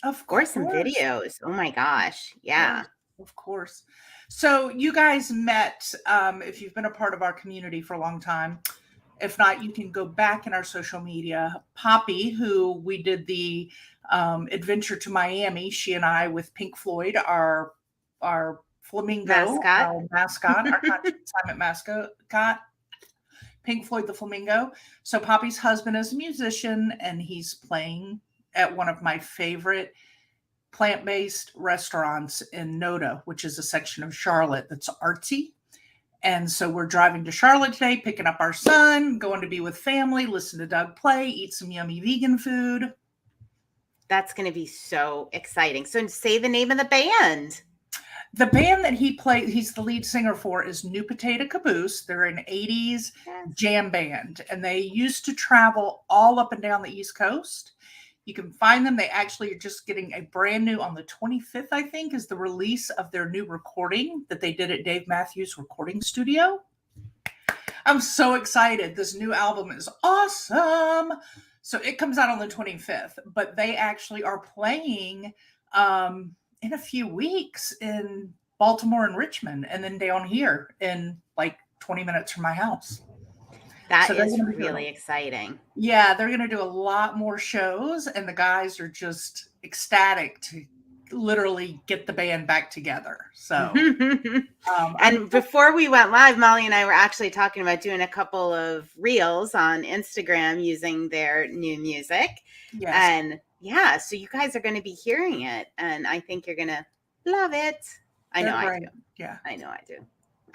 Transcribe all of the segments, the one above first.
Of Or some course. videos. Oh my gosh. Yeah. Of course. So you guys met, if you've been a part of our community for a long time. If not, you can go back in our social media. Poppy, who we did the adventure to Miami, she and I with Pink Floyd, our flamingo, Mascot. our mascot, our Conshy Consignment mascot, Pink Floyd the flamingo. So Poppy's husband is a musician, and he's playing at one of my favorite plant-based restaurants in Noda, which is a section of Charlotte that's artsy. And so we're driving to Charlotte today, picking up our son, going to be with family, listen to Doug play, eat some yummy vegan food. That's going to be so exciting. So say the name of the band. The band that he's the lead singer for, is New Potato Caboose. They're an 80s jam band, and they used to travel all up and down the East Coast. You can find them. They actually are just getting a brand new, on the 25th, I think, is the release of their new recording that they did at Dave Matthews Recording Studio. I'm so excited. This new album is awesome. So it comes out on the 25th, but they actually are playing in a few weeks in Baltimore and Richmond, and then down here in like 20 minutes from my house. That is really exciting. Yeah, they're going to do a lot more shows, and the guys are just ecstatic to literally get the band back together. So, and before we went live, Molly and I were actually talking about doing a couple of reels on Instagram using their new music. Yes. And yeah, so you guys are going to be hearing it, and I think you're going to love it. I know I do. Yeah. I know I do.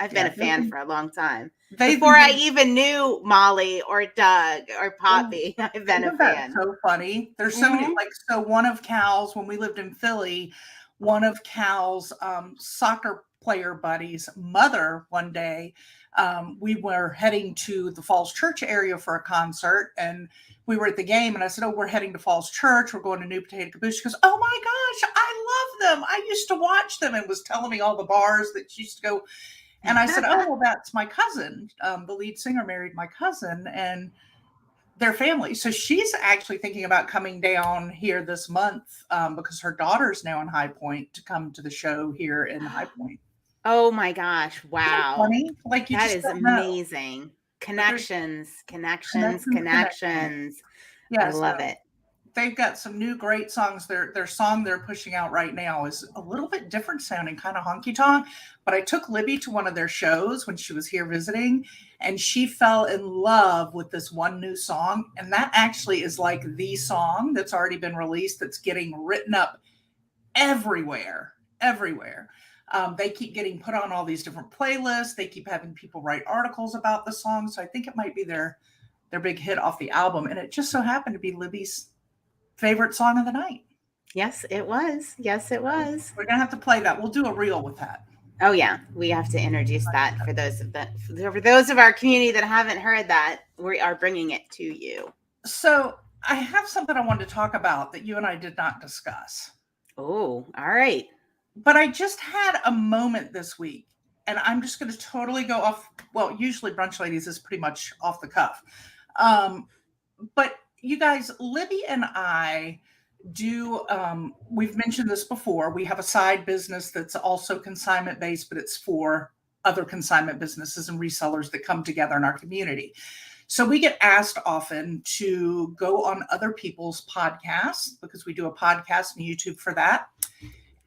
I've been a fan for a long time. Before I even knew Molly or Doug or Poppy, I've been a fan. So funny. There's so many, so one of Cal's, when we lived in Philly, one of Cal's soccer player buddies' mother, one day, we were heading to the Falls Church area for a concert, and we were at the game, and I said, "Oh, we're heading to Falls Church. We're going to New Potato Caboose." She goes, "Oh my gosh, I love them. I used to watch them," and was telling me all the bars that she used to go. And I said, "Oh, well, that's my cousin. The lead singer married my cousin and their family." So she's actually thinking about coming down here this month because her daughter's now in High Point to come to the show here in High Point. Oh my gosh. Wow. Funny? Like that is amazing. Connections. Yeah, I love it. They've got some new great songs. Their song they're pushing out right now is a little bit different sounding, kind of honky tonk. But I took Libby to one of their shows when she was here visiting, and she fell in love with this one new song. And that actually is like the song that's already been released that's getting written up everywhere. They keep getting put on all these different playlists. They keep having people write articles about the song. So I think it might be their big hit off the album. And it just so happened to be Libby's favorite song of the night. Yes, it was. We're going to have to play that. We'll do a reel with that. Oh yeah. We have to introduce that for those of our community that haven't heard that. We are bringing it to you. So I have something I wanted to talk about that you and I did not discuss. Oh, all right. But I just had a moment this week, and I'm just going to totally go off. Well, usually Brunch Ladies is pretty much off the cuff. But you guys, Libby and I do, we've mentioned this before. We have a side business that's also consignment based, but it's for other consignment businesses and resellers that come together in our community. So we get asked often to go on other people's podcasts because we do a podcast on YouTube for that.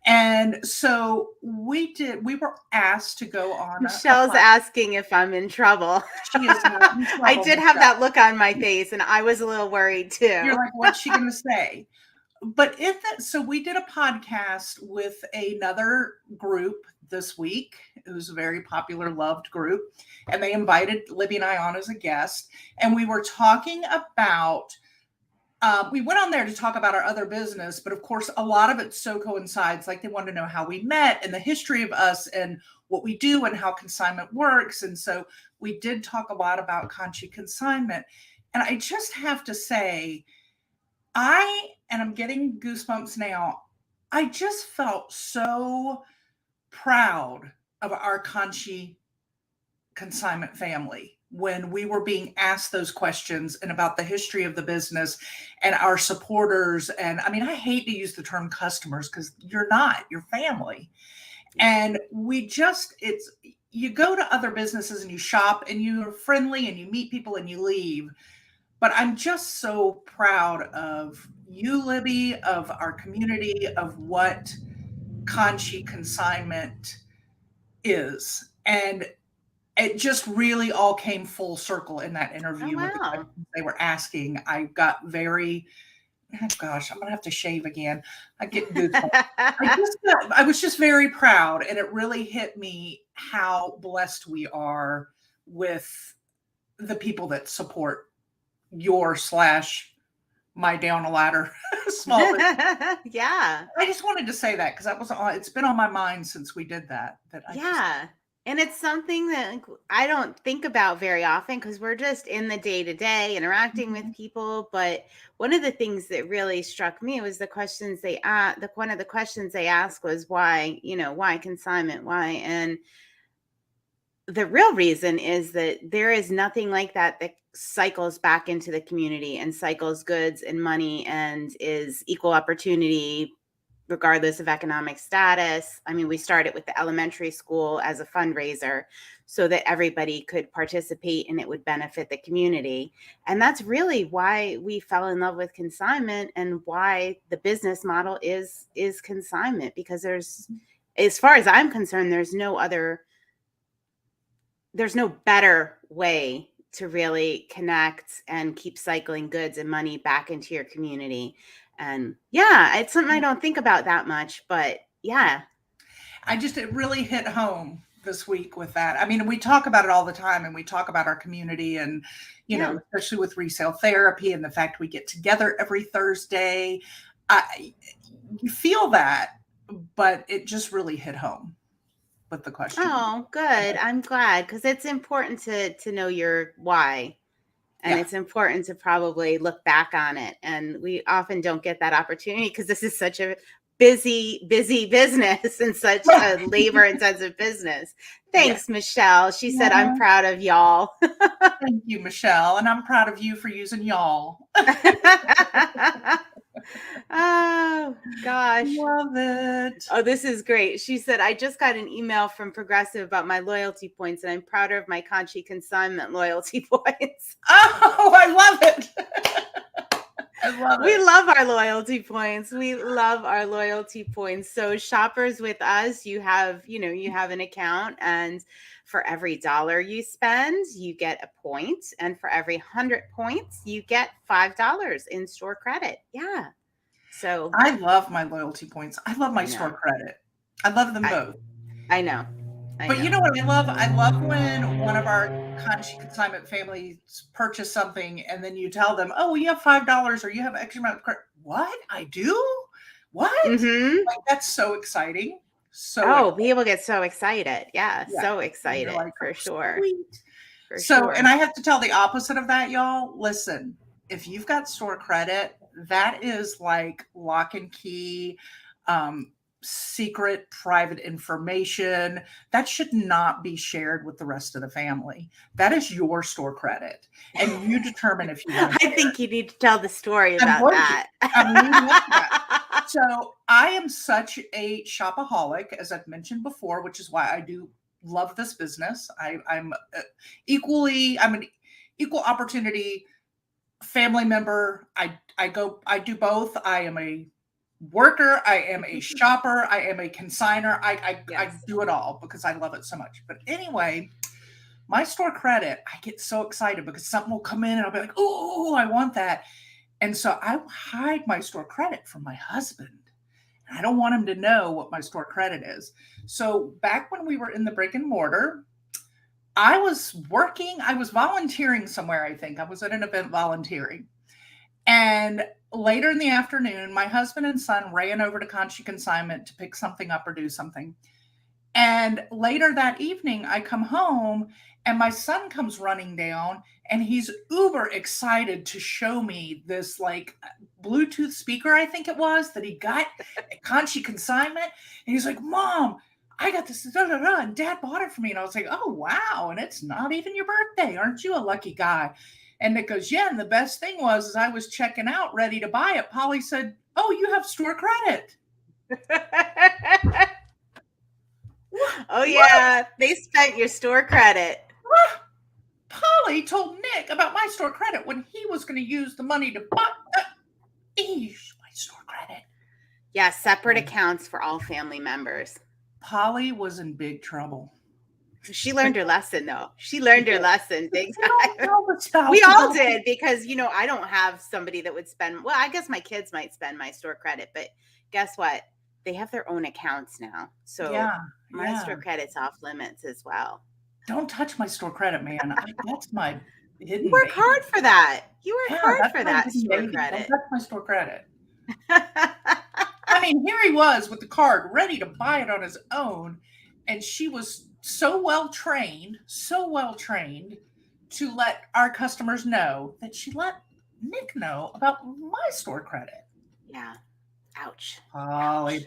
And so we were asked to go on. Michelle's asking if I'm in trouble. She is not in trouble. I did have that look on my face, and I was a little worried too. You're like, what's she going to say? But so we did a podcast with another group this week. It was a very popular, loved group. And they invited Libby and I on as a guest. And we were talking about we went on there to talk about our other business, but of course, a lot of it so coincides. Like they wanted to know how we met and the history of us and what we do and how consignment works. And so we did talk a lot about Conshy Consignment. And I just have to say, I'm getting goosebumps now. I just felt so proud of our Conshy Consignment family when we were being asked those questions and about the history of the business and our supporters. And I mean, I hate to use the term customers because you're not, you're family. And you go to other businesses and you shop and you're friendly and you meet people and you leave. But I'm just so proud of you, Libby, of our community, of what Conshy Consignment is. And it just really all came full circle in that Oh, interview with the wow. questions they were asking. I got very, oh gosh, I'm gonna have to shave again. I get goosebumps. I was just very proud, and it really hit me how blessed we are with the people that support your slash my down a ladder small business. Yeah. I just wanted to say that because it's been on my mind since we did that. Yeah. And it's something that like, I don't think about very often because we're just in the day to day interacting with people. But one of the things that really struck me was the questions they asked. One of the questions they asked was why, why consignment? Why? And the real reason is that there is nothing like that cycles back into the community and cycles goods and money and is equal opportunity regardless of economic status. I mean, we started with the elementary school as a fundraiser so that everybody could participate and it would benefit the community. And that's really why we fell in love with consignment and why the business model is consignment, because there's, as far as I'm concerned, there's no better way to really connect and keep cycling goods and money back into your community. And yeah, it's something I don't think about that much, but yeah. It really hit home this week with that. I mean, we talk about it all the time and we talk about our community and, especially with resale therapy and the fact we get together every Thursday. You feel that, but it just really hit home with the question. Oh, good. I'm glad because it's important to know your why. And it's important to probably look back on it. And we often don't get that opportunity because this is such a busy business and such a labor intensive business. Thanks, Michelle. She said, I'm proud of y'all. Thank you, Michelle. And I'm proud of you for using y'all. Oh, gosh. Love it. Oh, this is great. She said, I just got an email from Progressive about my loyalty points, and I'm prouder of my Conshy Consignment loyalty points. Oh, I love it. I love it. We love our loyalty points. We love our loyalty points. So shoppers with us, you have an account, and for every $1 you spend, you get a point. And for every 100 points, you get $5 in store credit. Yeah. So I love my loyalty points. I love my store credit. I love them both. I know. But you know what I love? I love when one of our Conshy Consignment families purchase something and then you tell them, oh, you have $5 or you have extra amount of credit. What? I do? What? Mm-hmm. Like, that's so exciting. So people get so excited. Yeah. So excited for sure. And I have to tell the opposite of that, y'all. Listen, if you've got store credit, that is like lock and key, secret private information that should not be shared with the rest of the family. That is your store credit, and you determine if you want to. I think you need to tell the story about that. So I am such a shopaholic, as I've mentioned before, which is why I do love this business. I'm an equal opportunity family member. I do both. I am a worker, I am a shopper, I am a consigner. I do it all because I love it so much. But anyway, my store credit, I get so excited because something will come in and I'll be like, oh, I want that. And so I hide my store credit from my husband. I don't want him to know what my store credit is. So back when we were in the brick and mortar, I was volunteering somewhere, I think. I was at an event volunteering. And later in the afternoon, my husband and son ran over to Conshy Consignment to pick something up or do something. And later that evening, I come home and my son comes running down and he's uber excited to show me this like Bluetooth speaker, I think it was, that he got at Conshy Consignment. And he's like, Mom, I got this, da, da, da, and Dad bought it for me. And I was like, oh, wow. And it's not even your birthday. Aren't you a lucky guy? And Nick goes, yeah. And the best thing was, as I was checking out, ready to buy it, Polly said, oh, you have store credit. Oh, yeah. They spent your store credit. Polly told Nick about my store credit when he was going to use the money to buy my store credit. Yeah, separate accounts for all family members. Polly was in big trouble. She learned her lesson, though. She learned her lesson big time. We all did, because, I don't have somebody that would spend, well, I guess my kids might spend my store credit, but guess what? They have their own accounts now. So my store credit's off limits as well. Don't touch my store credit, man. That's my hidden. You work hard for that. You work hard for that store credit. Don't touch my store credit. I mean, here he was with the card ready to buy it on his own. And she was so well trained to let our customers know that she let Nick know about my store credit. Yeah. Ouch. Polly.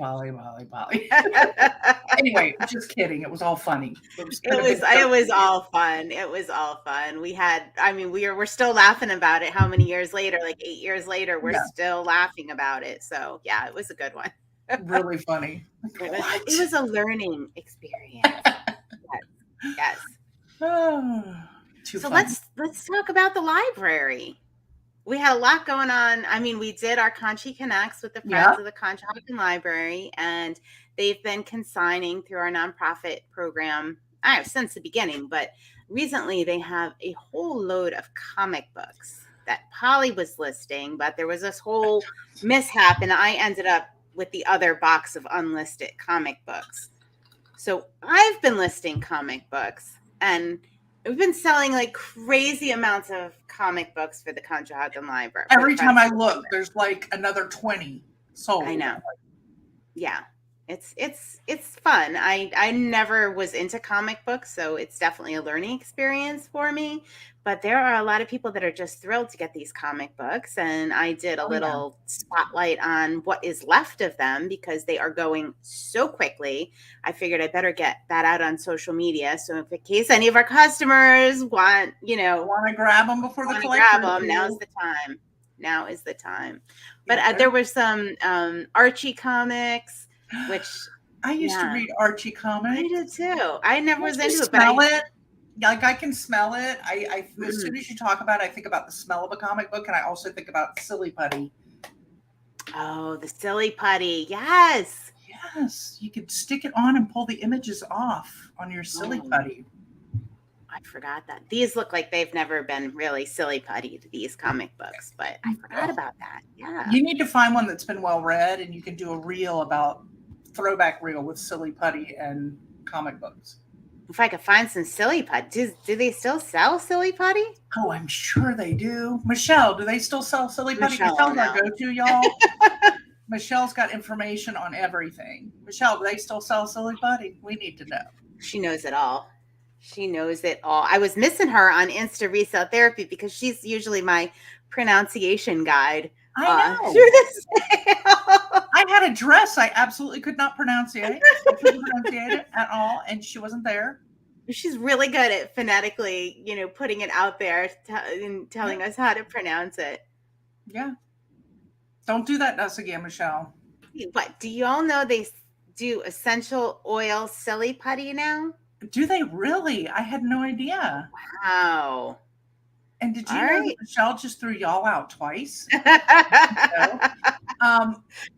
Anyway, just kidding. It was all funny. It was all fun. It was all fun. We're still laughing about it. How many years later? Like 8 years later, we're still laughing about it. So yeah, it was a good one. Really funny. It was a learning experience. Yes. So let's talk about the library. We had a lot going on. I mean, we did our Conshy Connects with the Friends of the Conshy Library, and they've been consigning through our nonprofit program since the beginning. But recently, they have a whole load of comic books that Polly was listing, but there was this whole mishap, and I ended up with the other box of unlisted comic books. So I've been listing comic books, and we've been selling like crazy amounts of comic books for the Conshohocken Library. Every time I look, there's like another 20 sold. I know. Yeah. It's fun. I never was into comic books, so it's definitely a learning experience for me. But there are a lot of people that are just thrilled to get these comic books, and I did a little spotlight on what is left of them because they are going so quickly. I figured I better get that out on social media, so in case any of our customers want to grab them before the collection, now's the time. Now is the time. But there were some Archie comics, which I used to read Archie comics. I did too. I never was into it, but I can smell it. As soon as you talk about it, I think about the smell of a comic book, and I also think about Silly Putty. Oh, the Silly Putty. Yes. Yes. You could stick it on and pull the images off on your Silly Putty. I forgot that. These look like they've never been really Silly Putty, these comic books, but I forgot about that. Yeah. You need to find one that's been well read, and you can do a reel throwback reel with Silly Putty and comic books. If I could find some Silly Putty. Do they still sell Silly Putty? Oh, I'm sure they do. Michelle, do they still sell Silly Putty? Michelle's our go-to, y'all. Michelle's got information on everything. Michelle, do they still sell Silly Putty? We need to know. She knows it all. She knows it all. I was missing her on Insta Resale Therapy because she's usually my pronunciation guide. I know. Through the I had a dress I absolutely could not pronunciate. I couldn't pronunciate it at all, and she wasn't there. She's really good at phonetically, putting it out there and telling us how to pronounce it. Yeah. Don't do that to us again, Michelle. But do you all know they do essential oil Silly Putty now? Do they really? I had no idea. Wow. And did you know that Michelle just threw y'all out twice?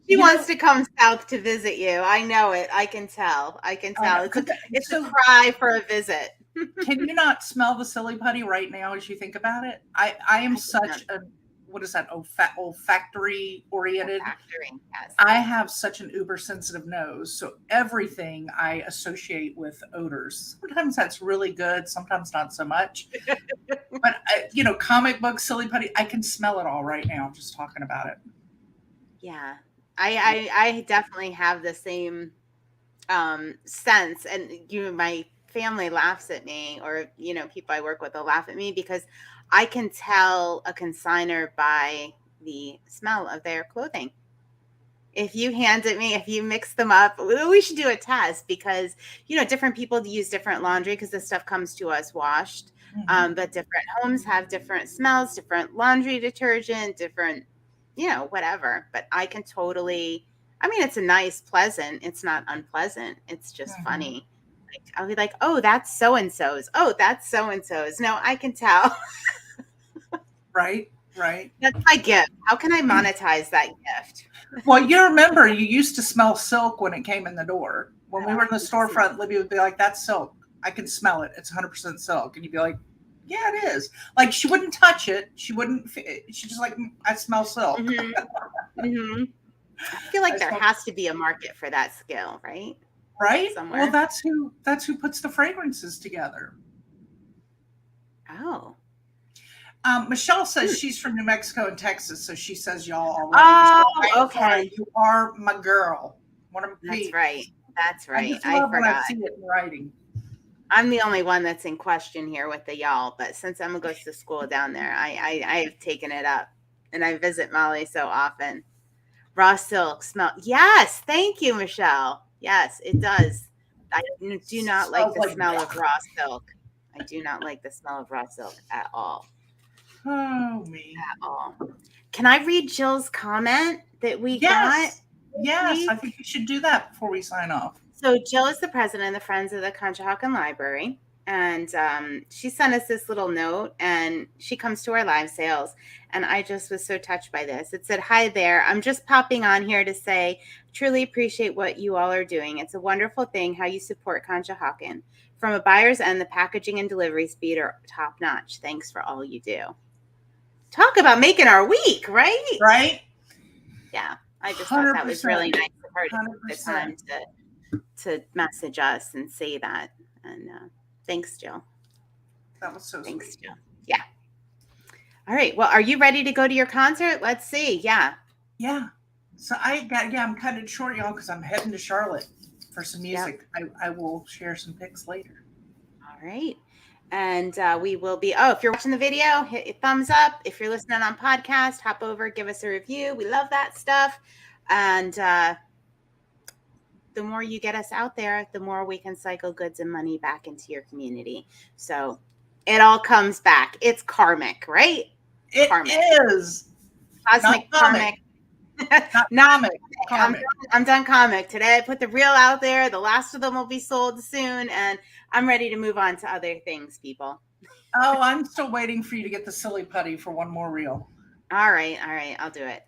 She wants to come south to visit you. I know it. I can tell. It's a cry for a visit. Can you not smell the Silly Putty right now as you think about it? I am such a, what is that, olfactory oriented? Olfactory, yes. I have such an uber sensitive nose. So everything I associate with odors. Sometimes that's really good. Sometimes not so much. But, comic books, Silly Putty, I can smell it all right now just talking about it. Yeah. I definitely have the same sense. And my family laughs at me, or, people I work with will laugh at me because I can tell a consignor by the smell of their clothing. If you hand it me, if you mix them up, we should do a test because, different people use different laundry because the stuff comes to us washed. But different homes have different smells, different laundry detergent, different, whatever. But I can totally, it's a nice, pleasant. It's not unpleasant. It's just funny. Like, I'll be like, oh, that's so-and-so's. Oh, that's so-and-so's. No, I can tell. Right. That's my gift. How can I monetize that gift? Well, you remember you used to smell silk when it came in the door. When we were in the storefront, Libby would be like, that's silk. I can smell it. It's 100% silk. And you'd be like, yeah, it is. Like, she wouldn't touch it. She just like, I smell silk. I feel like there has to be a market for that skill, right? Right? Somewhere. Well, that's who puts the fragrances together. Oh. Michelle says she's from New Mexico and Texas, so she says y'all already. Oh, okay. Sorry, you are my girl. That's right. That's right. I just love when I see it in writing. I'm the only one that's in question here with the y'all, but since Emma goes to school down there, I have taken it up, and I visit Molly so often. Raw silk smell. Yes, thank you, Michelle. Yes, it does. I do not like the smell of raw silk. I do not like the smell of raw silk at all. Oh, me. At all. Can I read Jill's comment that we got? Yes, I think we should do that before we sign off. So Jill is the president of the Friends of the Conshohocken Library, and she sent us this little note, and she comes to our live sales, and I just was so touched by this. It said, "Hi there. I'm just popping on here to say, truly appreciate what you all are doing. It's a wonderful thing how you support Conshohocken. From a buyer's end, the packaging and delivery speed are top notch. Thanks for all you do." Talk about making our week, right? Right? Yeah. I just thought that was really nice of her to take the time to message us and say that. And thanks, Jill. That was so Thanks, sweet. Jill. Yeah. All right. Well, are you ready to go to your concert? Let's see. Yeah. So I'm cutting it short, y'all, because I'm heading to Charlotte for some music. Yep. I will share some pics later. All right. And we will be, if you're watching the video, hit a thumbs up. If you're listening on podcast, hop over, give us a review. We love that stuff. And the more you get us out there, the more we can cycle goods and money back into your community. So it all comes back. It's karmic, right? It is. Cosmic karmic. Not comic. I'm done comic. Today I put the reel out there. The last of them will be sold soon, and I'm ready to move on to other things, people. Oh, I'm still waiting for you to get the silly putty for one more reel. All right. I'll do it.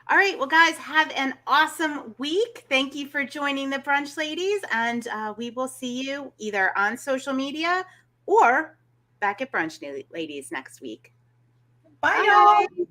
All right. Well, guys, have an awesome week. Thank you for joining the Brunch Ladies, and we will see you either on social media or back at Brunch Ladies next week. Bye, y'all.